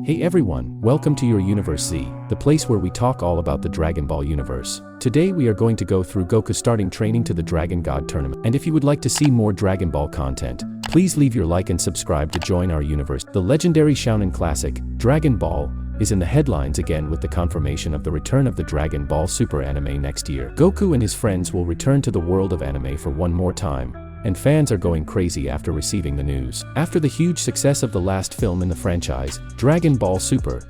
Hey everyone, welcome to your Universe Z, the place where we talk all about the Dragon Ball universe. Today we are going to go through Goku starting training to the Dragon God tournament. And if you would like to see more Dragon Ball content, please leave your like and subscribe to join our universe. The legendary Shonen classic, Dragon Ball, is in the headlines again with the confirmation of the return of the Dragon Ball Super anime next year. Goku and his friends will return to the world of anime for one more time, and fans are going crazy after receiving the news. After the huge success of the last film in the franchise, Dragon Ball Super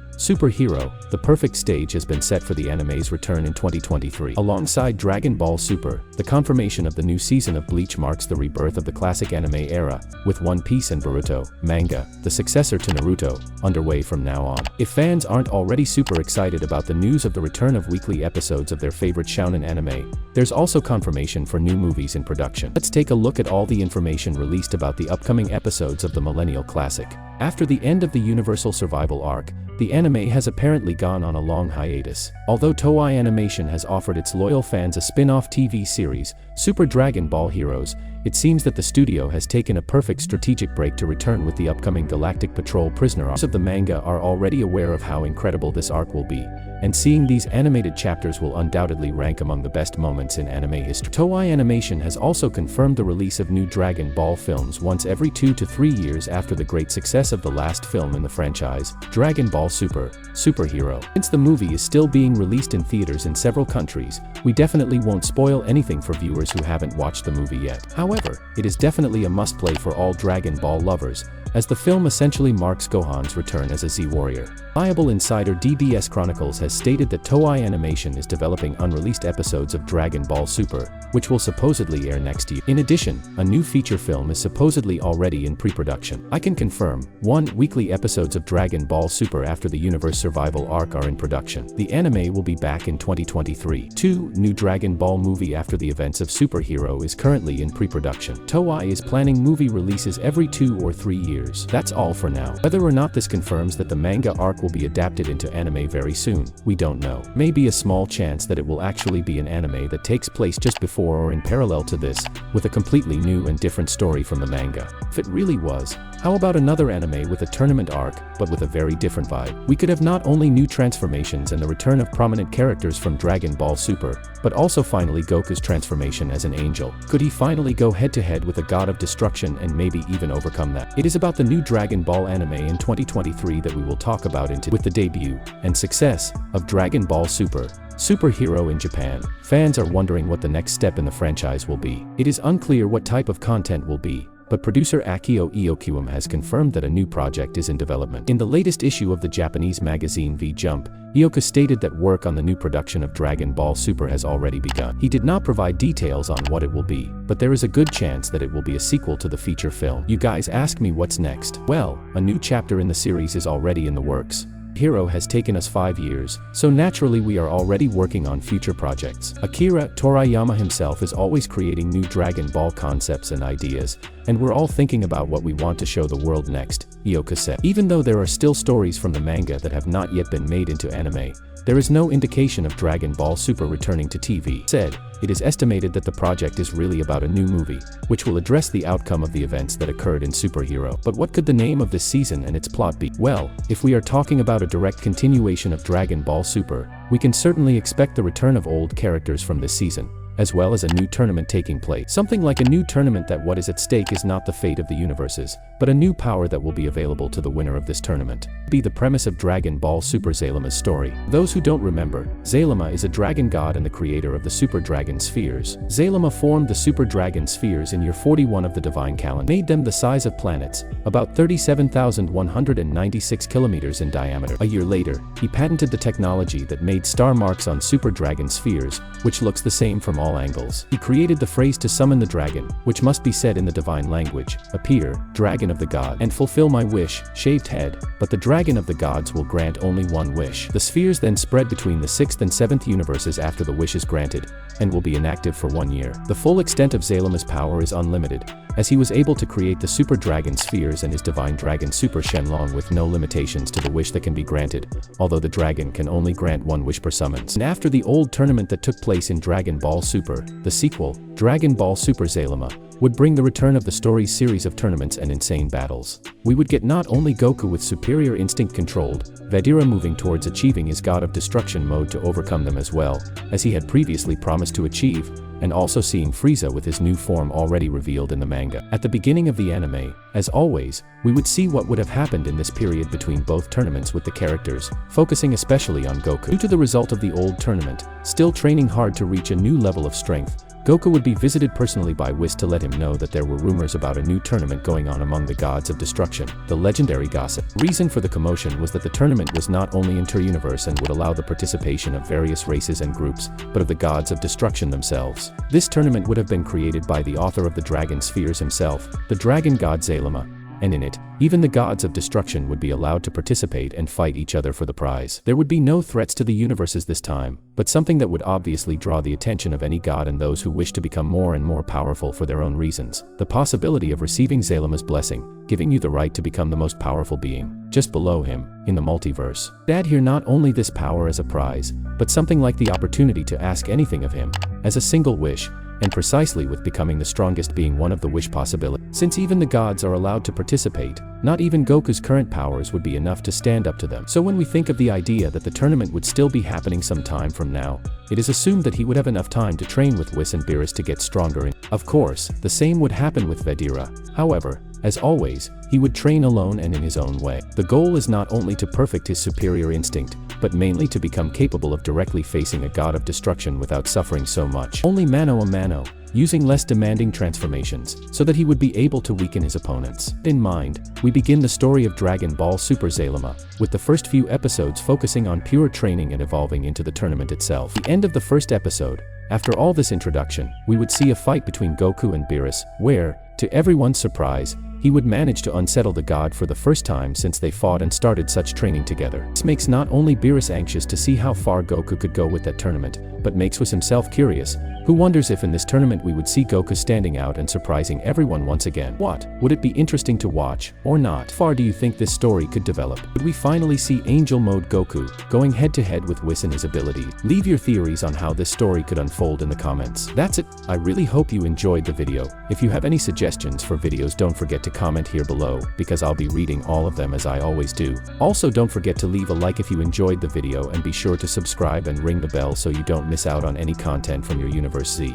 Hero, the perfect stage has been set for the anime's return in 2023. Alongside Dragon Ball Super, the confirmation of the new season of Bleach marks the rebirth of the classic anime era, with One Piece and Boruto manga, the successor to Naruto, underway from now on. If fans aren't already super excited about the news of the return of weekly episodes of their favorite shonen anime, there's also confirmation for new movies in production. Let's take a look at all the information released about the upcoming episodes of the Millennial Classic. After the end of the Universal Survival arc, the anime has apparently gone on a long hiatus. Although Toei Animation has offered its loyal fans a spin-off TV series, Super Dragon Ball Heroes, it seems that the studio has taken a perfect strategic break to return with the upcoming Galactic Patrol Prisoner arc. Fans of the manga are already aware of how incredible this arc will be, and seeing these animated chapters will undoubtedly rank among the best moments in anime history. Toei Animation has also confirmed the release of new Dragon Ball films once every 2 to 3 years after the great success of the last film in the franchise, Dragon Ball Super Hero. Since the movie is still being released in theaters in several countries, we definitely won't spoil anything for viewers who haven't watched the movie yet. However, it is definitely a must-play for all Dragon Ball lovers, as the film essentially marks Gohan's return as a Z-Warrior. Reliable insider DBS Chronicles has stated that Toei Animation is developing unreleased episodes of Dragon Ball Super, which will supposedly air next year. In addition, a new feature film is supposedly already in pre-production. I can confirm, 1 weekly episodes of Dragon Ball Super after the Universe Survival arc are in production. The anime will be back in 2023. 2 new Dragon Ball movie after the events of Super Hero is currently in pre-production. Toei is planning movie releases every 2 or 3 years. That's all for now. Whether or not this confirms that the manga arc will be adapted into anime very soon, we don't know. Maybe a small chance that it will actually be an anime that takes place just before or in parallel to this, with a completely new and different story from the manga. If it really was, how about another anime with a tournament arc, but with a very different vibe? We could have not only new transformations and the return of prominent characters from Dragon Ball Super, but also finally Goku's transformation as an angel. Could he finally go head-to-head with a god of destruction and maybe even overcome that? It is about the new Dragon Ball anime in 2023 that we will talk about with the debut and success of Dragon Ball Super Hero in Japan. Fans are wondering what the next step in the franchise will be. It is unclear what type of content will be, but producer Akio Iokuum has confirmed that a new project is in development. In the latest issue of the Japanese magazine V-Jump, Ioka stated that work on the new production of Dragon Ball Super has already begun. He did not provide details on what it will be, but there is a good chance that it will be a sequel to the feature film. You guys ask me what's next. Well, a new chapter in the series is already in the works. Hero has taken us 5 years, so naturally we are already working on future projects. Akira Toriyama himself is always creating new Dragon Ball concepts and ideas, and we're all thinking about what we want to show the world next, Ioka said. Even though there are still stories from the manga that have not yet been made into anime, there is no indication of Dragon Ball Super returning to TV. Said, it is estimated that the project is really about a new movie, which will address the outcome of the events that occurred in Super Hero. But what could the name of this season and its plot be? Well, if we are talking about a direct continuation of Dragon Ball Super, we can certainly expect the return of old characters from this season, as well as a new tournament taking place. Something like a new tournament that what is at stake is not the fate of the universes, but a new power that will be available to the winner of this tournament. Be the premise of Dragon Ball Super Zalama's story. Those who don't remember, Zalama is a dragon god and the creator of the Super Dragon Spheres. Zalama formed the Super Dragon Spheres in year 41 of the Divine Calendar, made them the size of planets, about 37,196 kilometers in diameter. A year later, he patented the technology that made star marks on Super Dragon Spheres, which looks the same from all angles. He created the phrase to summon the dragon, which must be said in the divine language, appear, dragon of the god, and fulfill my wish, shaved head, but the dragon of the gods will grant only one wish. The spheres then spread between the 6th and 7th universes after the wish is granted, and will be inactive for 1 year. The full extent of Zalama's power is unlimited, as he was able to create the Super Dragon Spheres and his divine dragon Super Shenlong with no limitations to the wish that can be granted, although the dragon can only grant 1 wish per summons. And after the old tournament that took place in Dragon Ball Super, the sequel, Dragon Ball Super Zalama, would bring the return of the story's series of tournaments and insane battles. We would get not only Goku with superior instinct controlled, Vegeta moving towards achieving his God of Destruction mode to overcome them as well, as he had previously promised to achieve, and also seeing Frieza with his new form already revealed in the manga. At the beginning of the anime, as always, we would see what would have happened in this period between both tournaments with the characters, focusing especially on Goku. Due to the result of the old tournament, still training hard to reach a new level of strength, Goku would be visited personally by Whis to let him know that there were rumors about a new tournament going on among the gods of destruction, the legendary gossip. The reason for the commotion was that the tournament was not only inter-universe and would allow the participation of various races and groups, but of the gods of destruction themselves. This tournament would have been created by the author of the Dragon Spheres himself, the dragon god Zalama, and in it, even the gods of destruction would be allowed to participate and fight each other for the prize. There would be no threats to the universes this time, but something that would obviously draw the attention of any god and those who wish to become more and more powerful for their own reasons. The possibility of receiving Zalama's blessing, giving you the right to become the most powerful being, just below him, in the multiverse. Add here not only this power as a prize, but something like the opportunity to ask anything of him, as a single wish, and precisely with becoming the strongest being one of the wish possibilities. Since even the gods are allowed to participate, not even Goku's current powers would be enough to stand up to them. So when we think of the idea that the tournament would still be happening some time from now, it is assumed that he would have enough time to train with Whis and Beerus to get stronger. Of course, the same would happen with Vegeta. However, as always, he would train alone and in his own way. The goal is not only to perfect his superior instinct, but mainly to become capable of directly facing a god of destruction without suffering so much. Only mano a mano, using less demanding transformations, so that he would be able to weaken his opponents. In mind, we begin the story of Dragon Ball Super Zalama, with the first few episodes focusing on pure training and evolving into the tournament itself. The end of the first episode, after all this introduction, we would see a fight between Goku and Beerus, where, to everyone's surprise, he would manage to unsettle the god for the first time since they fought and started such training together. This makes not only Beerus anxious to see how far Goku could go with that tournament, but makes Whis himself curious, who wonders if in this tournament we would see Goku standing out and surprising everyone once again. What? Would it be interesting to watch, or not? How far do you think this story could develop? Would we finally see Angel Mode Goku, going head to head with Whis in his ability? Leave your theories on how this story could unfold in the comments. That's it. I really hope you enjoyed the video. If you have any suggestions for videos, don't forget to comment here below, because I'll be reading all of them as I always do. Also, don't forget to leave a like if you enjoyed the video, and be sure to subscribe and ring the bell so you don't miss out on any content from your Universe Z.